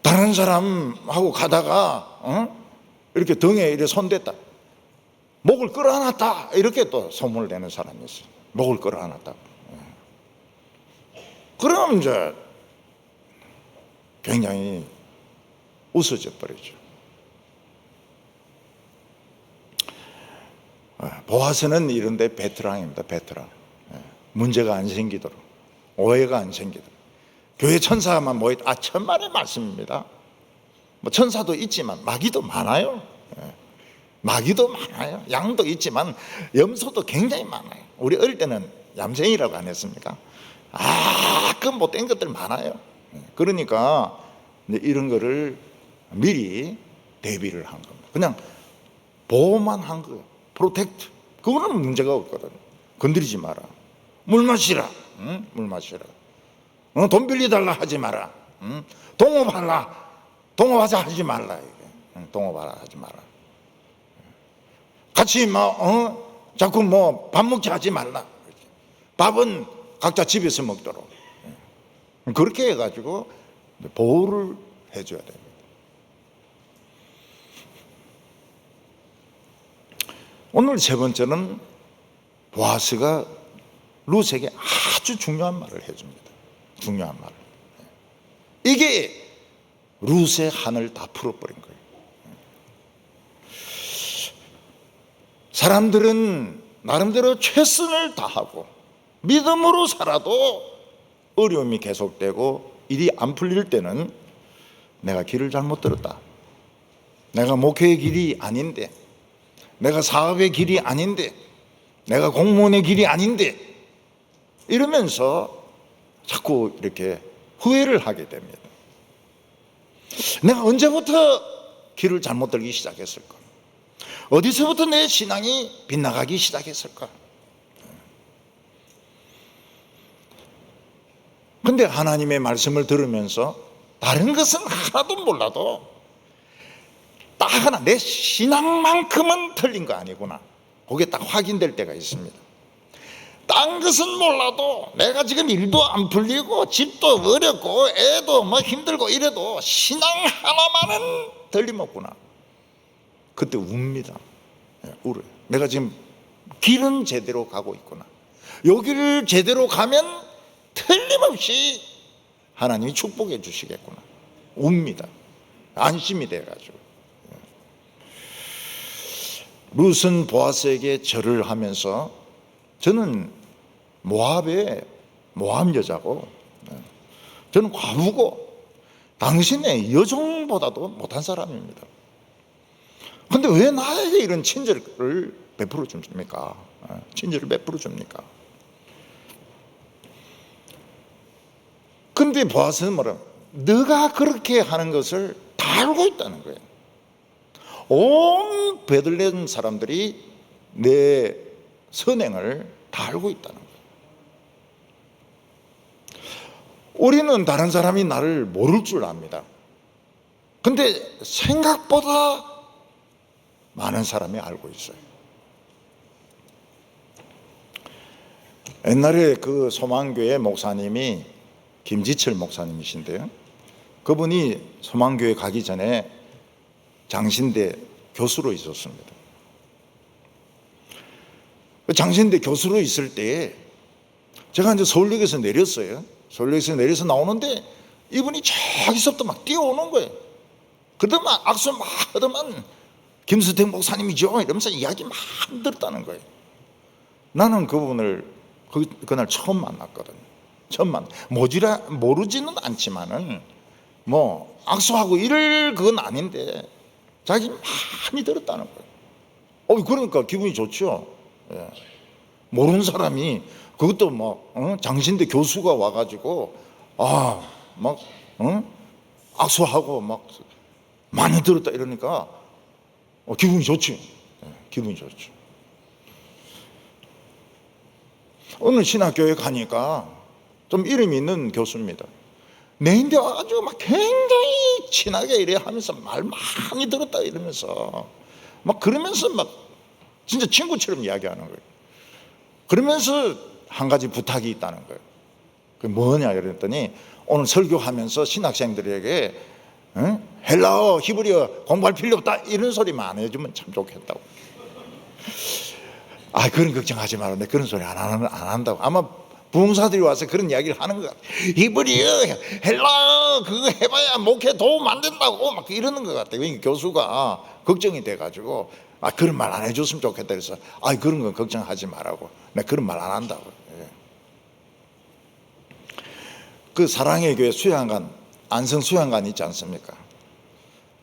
다른 사람하고 가다가 이렇게 등에 이렇게 손댔다. 목을 끌어안았다. 이렇게 또 소문을 내는 사람이 있어요. 목을 끌어안았다. 그럼 이제 굉장히 웃어져 버리죠. 보아스는 이런데 베테랑입니다. 베테랑. 문제가 안 생기도록, 오해가 안 생기도록. 교회 천사만 천만의 말씀입니다. 뭐 천사도 있지만 마귀도 많아요. 마귀도 많아요. 양도 있지만 염소도 굉장히 많아요. 우리 어릴 때는 얌생이라고 안 했습니까? 그 못된 것들 많아요. 그러니까 이런 거를 미리 대비를 한 겁니다. 그냥 보호만 한 거예요. 프로텍트. 그거는 문제가 없거든. 건드리지 마라. 물 마시라. 물 마시라. 돈 빌려달라 하지 마라. 동업하라. 동업하자 하지 말라. 이게. 동업하라 하지 마라. 같이 자꾸 밥 먹자 하지 말라. 밥은 각자 집에서 먹도록. 그렇게 해가지고 보호를 해줘야 됩니다. 오늘 세 번째는 보아스가 룻에게 아주 중요한 말을 해줍니다. 중요한 말을. 이게 룻의 한을 다 풀어버린 거예요. 사람들은 나름대로 최선을 다하고 믿음으로 살아도 어려움이 계속되고 일이 안 풀릴 때는 내가 길을 잘못 들었다. 내가 목회의 길이 아닌데, 내가 사업의 길이 아닌데, 내가 공무원의 길이 아닌데, 이러면서 자꾸 이렇게 후회를 하게 됩니다. 내가 언제부터 길을 잘못 들기 시작했을까? 어디서부터 내 신앙이 빗나가기 시작했을까? 근데 하나님의 말씀을 들으면서 다른 것은 하나도 몰라도 딱 하나, 내 신앙만큼은 틀린 거 아니구나. 그게 딱 확인될 때가 있습니다. 딴 것은 몰라도 내가 지금 일도 안 풀리고 집도 어렵고 애도 힘들고 이래도 신앙 하나만은 틀림없구나. 그때 웁니다. 울어요. 내가 지금 길은 제대로 가고 있구나. 여기를 제대로 가면 틀림없이 하나님이 축복해 주시겠구나. 웁니다. 안심이 돼가지고. 룻은 보아스에게 절을 하면서, 저는 모압 여자고, 저는 과부고 당신의 여종보다도 못한 사람입니다. 근데 왜 나에게 이런 친절을 베풀어 줍니까? 친절을 베풀어 줍니까? 근데 보아스는 뭐라? 너가 그렇게 하는 것을 다 알고 있다는 거예요. 온 베들레헴 사람들이 내 선행을 다 알고 있다는 거예요. 우리는 다른 사람이 나를 모를 줄 압니다. 근데 생각보다 많은 사람이 알고 있어요. 옛날에 그 소망교회 목사님이 김지철 목사님이신데요, 그분이 소망교회 가기 전에 장신대 교수로 있었습니다. 장신대 교수로 있을 때 제가 이제 서울역에서 내렸어요. 서울역에서 내려서 나오는데 이분이 저기서부터 막 뛰어오는 거예요. 그러더만 악수 막 하더만 김수택 목사님이죠 이러면서 이야기 막 들었다는 거예요. 나는 그분을 그날 처음 만났거든요. 처음 모르지는 않지만은 악수하고 이럴 그건 아닌데 자기 많이 들었다는 거예요. 그러니까 기분이 좋죠. 예. 모르는 사람이 그것도 장신대 교수가 와가지고 악수하고 막 많이 들었다 이러니까 기분이 좋지. 기분이 좋지. 어느 신학교에 가니까 좀 이름이 있는 교수입니다. 내인데 아주 막 굉장히 친하게 이래 하면서 말 많이 들었다 이러면서 막 그러면서 막 진짜 친구처럼 이야기하는 거예요. 그러면서 한 가지 부탁이 있다는 거예요. 그게 뭐냐 그랬더니 오늘 설교하면서 신학생들에게 헬라어, 히브리어 공부할 필요 없다 이런 소리만 안 해주면 참 좋겠다고. 그런 걱정하지 마라. 내 그런 소리 안 한다고. 아마 부흥사들이 와서 그런 이야기를 하는 것 같아. 히브리어, 헬라어 그거 해봐야 목회 도움 안 된다고 막 이러는 것 같아. 그러니까 교수가 걱정이 돼가지고 그런 말 안 해줬으면 좋겠다 그래서 그런 건 걱정하지 말라고. 내가 그런 말 안 한다고. 그 사랑의 교회 수양관, 안성 수양관 있지 않습니까?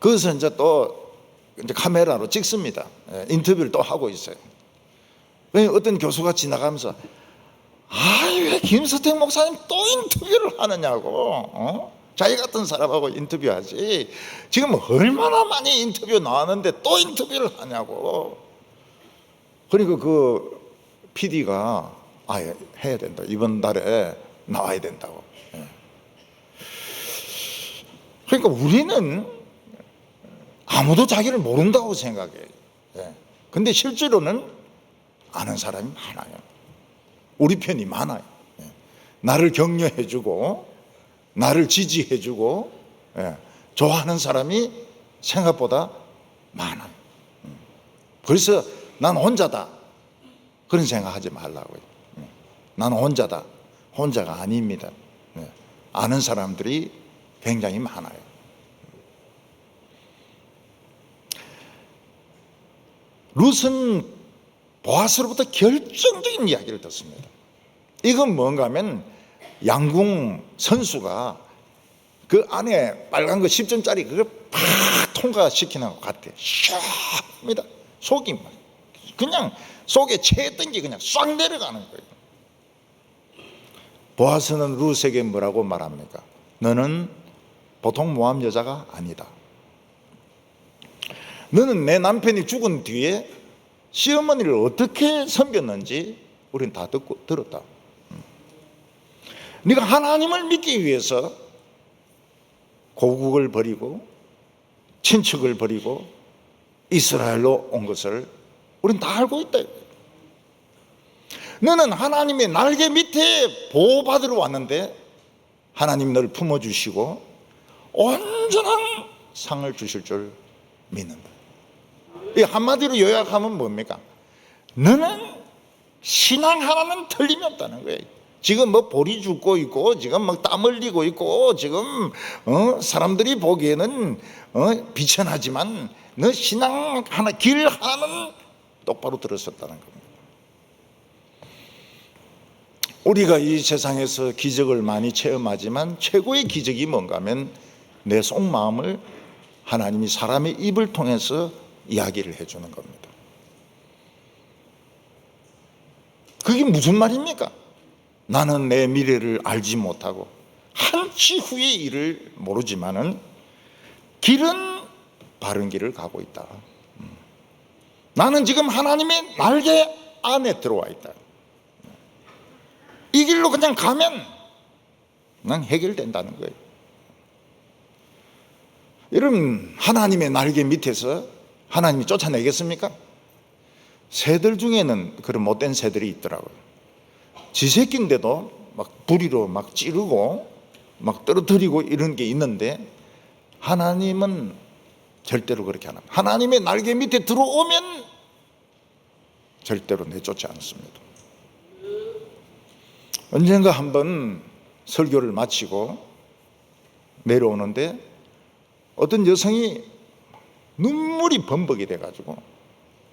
거기서 이제 또 이제 카메라로 찍습니다. 인터뷰를 또 하고 있어요. 어떤 교수가 지나가면서 왜 김서택 목사님 또 인터뷰를 하느냐고. 자기 같은 사람하고 인터뷰하지. 지금 얼마나 많이 인터뷰 나왔는데 또 인터뷰를 하냐고. 그러니까 그 PD가 해야 된다. 이번 달에 나와야 된다고. 그러니까 우리는 아무도 자기를 모른다고 생각해. 근데 실제로는 아는 사람이 많아요. 우리 편이 많아요. 나를 격려해주고 나를 지지해주고 좋아하는 사람이 생각보다 많아요. 그래서 난 혼자다 그런 생각하지 말라고요. 나는 혼자다. 혼자가 아닙니다. 아는 사람들이 굉장히 많아요. 룻은 보아스로부터 결정적인 이야기를 듣습니다. 이건 뭔가 하면 양궁 선수가 그 안에 빨간 거 10점짜리 그걸 팍 통과시키는 것 같아요. 샤입니다. 속이 그냥 속에 채했던 게 그냥 싹 내려가는 거예요. 보아스는 룻에게 뭐라고 말합니까? 너는 보통 모함 여자가 아니다. 너는 내 남편이 죽은 뒤에 시어머니를 어떻게 섬겼는지 우리는 다 들었다. 네가 하나님을 믿기 위해서 고국을 버리고 친척을 버리고 이스라엘로 온 것을 우리는 다 알고 있다. 너는 하나님의 날개 밑에 보호받으러 왔는데 하나님 너를 품어주시고 온전한 상을 주실 줄 믿는다. 이 한마디로 요약하면 뭡니까? 너는 신앙 하나는 틀림이 없다는 거예요. 지금 볼이 죽고 있고 지금 땀 흘리고 있고 지금 사람들이 보기에는 비천하지만 너 신앙 하나 길 하나는 똑바로 들었었다는 겁니다. 우리가 이 세상에서 기적을 많이 체험하지만 최고의 기적이 뭔가 하면 내 속마음을 하나님이 사람의 입을 통해서 이야기를 해주는 겁니다. 그게 무슨 말입니까? 나는 내 미래를 알지 못하고 한치 후의 일을 모르지만은 길은 바른 길을 가고 있다. 나는 지금 하나님의 날개 안에 들어와 있다. 이 길로 그냥 가면 난 해결된다는 거예요. 여러분, 하나님의 날개 밑에서 하나님이 쫓아내겠습니까? 새들 중에는 그런 못된 새들이 있더라고요. 지 새끼인데도 막 부리로 막 찌르고 막 떨어뜨리고 이런 게 있는데 하나님은 절대로 그렇게 안 합니다. 하나님의 날개 밑에 들어오면 절대로 내쫓지 않습니다. 언젠가 한번 설교를 마치고 내려오는데 어떤 여성이 눈물이 범벅이 돼가지고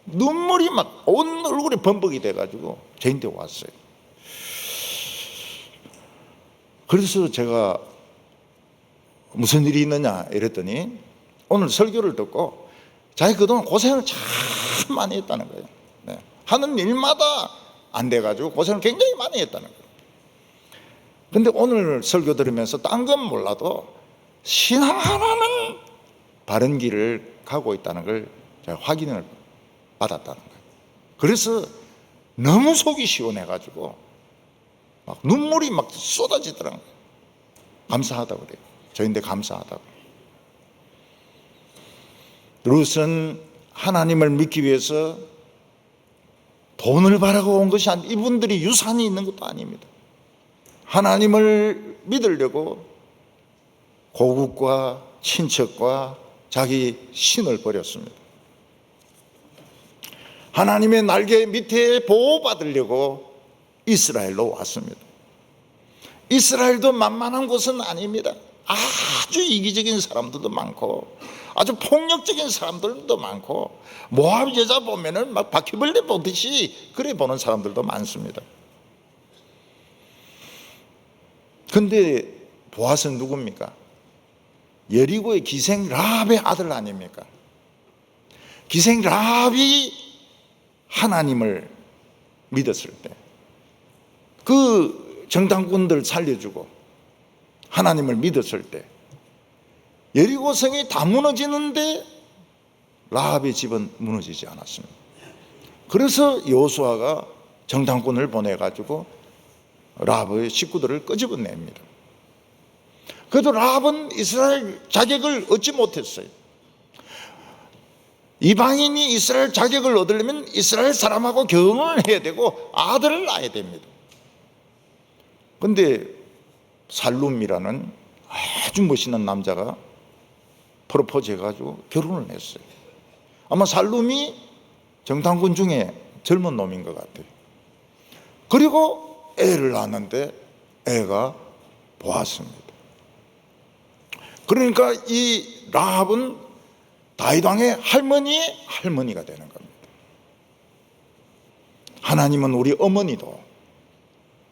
눈물이 막 온 얼굴에 범벅이 돼가지고 저한테 왔어요. 그래서 제가 무슨 일이 있느냐 이랬더니 오늘 설교를 듣고 자기 그동안 고생을 참 많이 했다는 거예요. 하는 일마다 안 돼가지고 고생을 굉장히 많이 했다는 거예요. 근데 오늘 설교 들으면서 딴 건 몰라도 신앙 하나는 바른 길을 가고 있다는 걸 제가 확인을 받았다는 거예요. 그래서 너무 속이 시원해가지고 막 눈물이 막 쏟아지더라고요. 감사하다고 그래요. 저인데 감사하다고. 룻은 하나님을 믿기 위해서 돈을 바라고 온 것이 아니고 이분들이 유산이 있는 것도 아닙니다. 하나님을 믿으려고 고국과 친척과 자기 신을 버렸습니다. 하나님의 날개 밑에 보호받으려고 이스라엘로 왔습니다. 이스라엘도 만만한 곳은 아닙니다. 아주 이기적인 사람들도 많고 아주 폭력적인 사람들도 많고 모압 여자 보면은 막 바퀴벌레 보듯이 그래 보는 사람들도 많습니다. 근데 보아스는 누굽니까? 여리고의 기생 라합의 아들 아닙니까? 기생 라합이 하나님을 믿었을 때 그 정탐꾼들 살려주고 하나님을 믿었을 때 여리고 성이 다 무너지는데 라합의 집은 무너지지 않았습니다. 그래서 여호수아가 정탐꾼을 보내가지고 라합의 식구들을 끄집어냅니다. 그래도 라합은 이스라엘 자격을 얻지 못했어요. 이방인이 이스라엘 자격을 얻으려면 이스라엘 사람하고 결혼을 해야 되고 아들을 낳아야 됩니다. 그런데 살룸이라는 아주 멋있는 남자가 프로포즈 해가지고 결혼을 했어요. 아마 살룸이 정탐꾼 중에 젊은 놈인 것 같아요. 그리고 애를 낳았는데 애가 보았습니다. 그러니까 이 라합은 다윗 왕의 할머니의 할머니가 되는 겁니다. 하나님은 우리 어머니도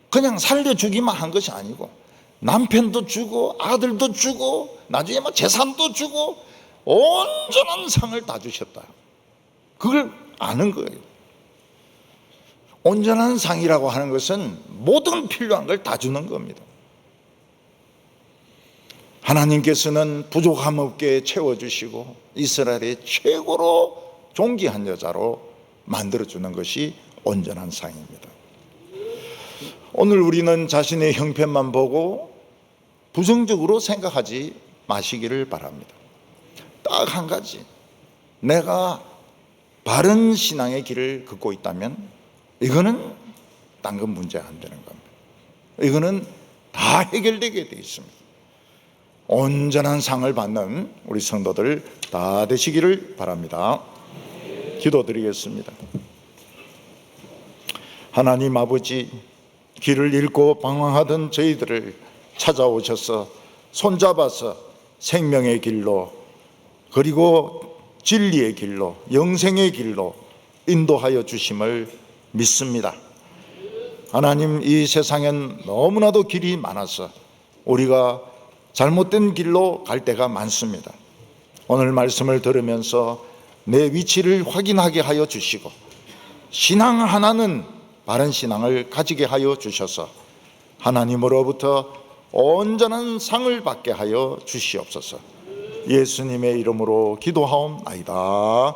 그냥 살려주기만 한 것이 아니고 남편도 주고 아들도 주고 나중에 막 재산도 주고 온전한 상을 다 주셨다. 그걸 아는 거예요. 온전한 상이라고 하는 것은 모든 필요한 걸 다 주는 겁니다. 하나님께서는 부족함 없게 채워주시고 이스라엘의 최고로 존귀한 여자로 만들어주는 것이 온전한 상입니다. 오늘 우리는 자신의 형편만 보고 부정적으로 생각하지 마시기를 바랍니다. 딱 한 가지, 내가 바른 신앙의 길을 걷고 있다면 이거는 딴 건 문제 안 되는 겁니다. 이거는 다 해결되게 되어 있습니다. 온전한 상을 받는 우리 성도들 다 되시기를 바랍니다. 기도드리겠습니다. 하나님 아버지, 길을 잃고 방황하던 저희들을 찾아오셔서 손잡아서 생명의 길로 그리고 진리의 길로 영생의 길로 인도하여 주심을 믿습니다. 하나님, 이 세상엔 너무나도 길이 많아서 우리가 잘못된 길로 갈 때가 많습니다. 오늘 말씀을 들으면서 내 위치를 확인하게 하여 주시고 신앙 하나는 바른 신앙을 가지게 하여 주셔서 하나님으로부터 온전한 상을 받게 하여 주시옵소서. 예수님의 이름으로 기도하옵나이다.